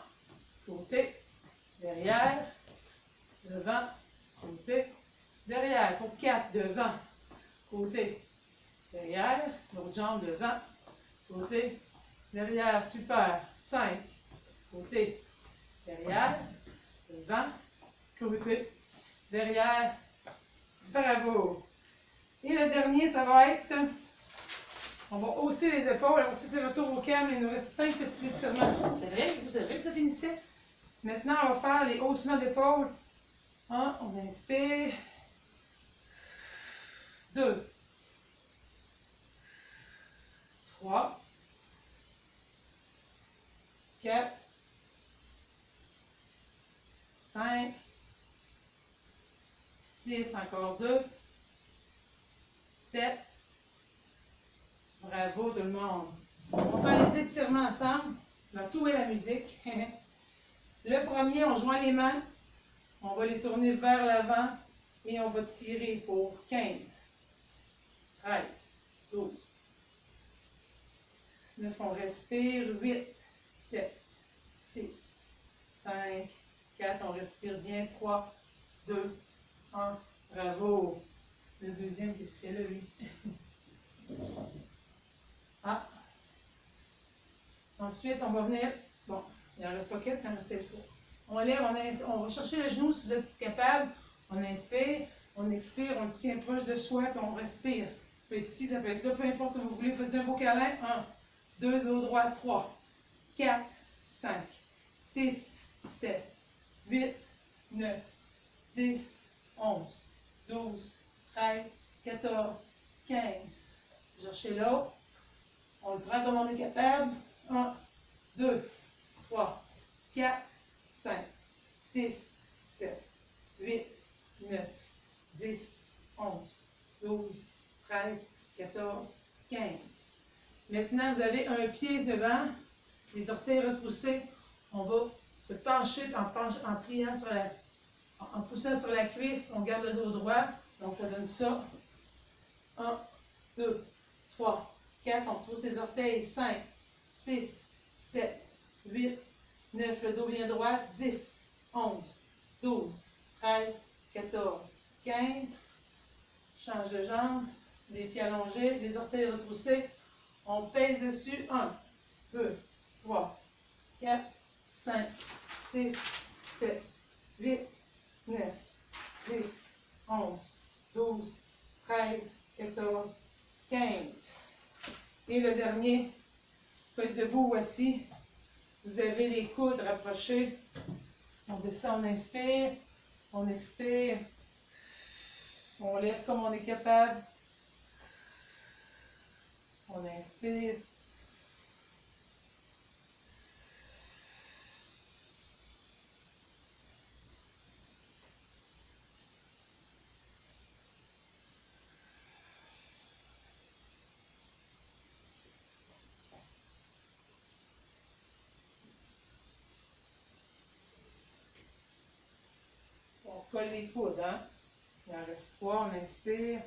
Côté, derrière. Devant, côté, derrière. Pour 4. Devant, côté, derrière. L'autre jambe devant, côté, derrière. Super. 5. Côté, derrière. Devant, côté, derrière. Bravo. Et le dernier, ça va être, on va hausser les épaules. Alors, si c'est retour au calme, il nous reste 5 petits étirements. C'est vrai que ça finissait. Maintenant, on va faire les haussements d'épaule. 1, on inspire. 2, 3, 4, 5, 6, encore 2, 7. Bravo tout le monde. On va faire les étirements ensemble. Dans tout et la musique. Le premier, on joint les mains. On va les tourner vers l'avant et on va tirer pour 15, 13, 12, 9, on respire, 8, 7, 6, 5, 4, on respire bien, 3, 2, 1, bravo. Le deuxième, qu'est-ce qu'il fait là, lui? Ah. Ensuite, on va venir, bon, il n'en reste pas 4, il en restait 3. On lève, on va chercher le genou si vous êtes capable. On inspire, on expire, on le tient proche de soi, puis on respire. Ça peut être ici, ça peut être là, peu importe où vous voulez. Faites un beau câlin. 1, 2, dos droit, 3, 4, 5, 6, 7, 8, 9, 10, 11, 12, 13, 14, 15. Cherchez l'autre. On le prend comme on est capable. 1, 2, 3, 4, 5, 6, 7, 8, 9, 10, 11, 12, 13, 14, 15. Maintenant, vous avez un pied devant, les orteils retroussés. On va se pencher en pliant sur en poussant sur la cuisse. On garde le dos droit. Donc, ça donne ça. 1, 2, 3, 4. On retrousse les orteils. 5, 6, 7, 8, 9, le dos bien droit, 10, 11, 12, 13, 14, 15. Change de jambe, les pieds allongés, les orteils retroussés. On pèse dessus. 1, 2, 3, 4, 5, 6, 7, 8, 9, 10, 11, 12, 13, 14, 15. Et le dernier, vous êtes debout ou assis. Vous avez les coudes rapprochés. On descend, on inspire. On expire. On lève comme on est capable. On inspire. On colle les coudes, hein? Il en reste 3, on inspire.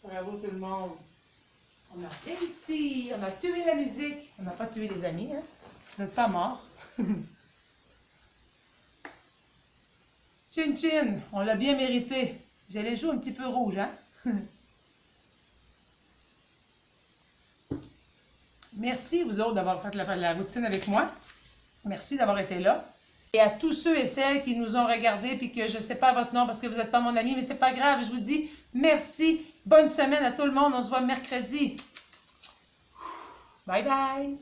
Bravo tout le monde. On a réussi, on a tué la musique. On n'a pas tué les amis, hein? Vous n'êtes pas morts. Chin chin, on l'a bien mérité. J'ai les joues un petit peu rouges, hein? Merci, vous autres, d'avoir fait la routine avec moi. Merci d'avoir été là. Et à tous ceux et celles qui nous ont regardés, puis que je ne sais pas votre nom parce que vous n'êtes pas mon ami, mais c'est pas grave, je vous dis merci. Bonne semaine à tout le monde. On se voit mercredi. Bye bye.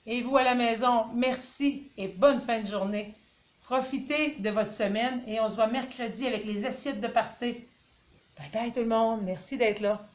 Et vous à la maison, merci et bonne fin de journée. Profitez de votre semaine et on se voit mercredi avec les assiettes de party. Bye bye tout le monde. Merci d'être là.